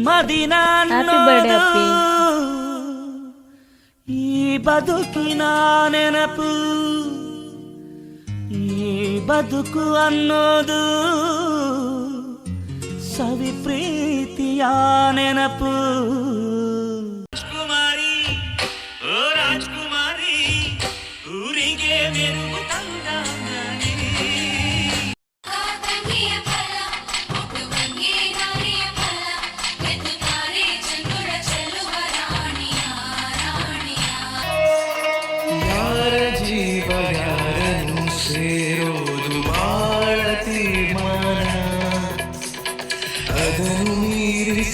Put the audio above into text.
ಮದಿನ ಈ ಬದುಕಿನ ನೆನಪು, ಈ ಬದುಕು ಅನ್ನೋದು ಸವಿ ಪ್ರೀತಿಯ ನೆನಪು. ರಾಜ್ಕುಮಾರಿ ಓ ರಾಜ್ಕುಮಾರಿ, ಊರಿಗೆ ಮೆರುಗು ತಂದ ಸೇರೋದು ಬಾಳ ತೀರ್ಮಾನ, ಅದನ್ನು ಮೀರಿ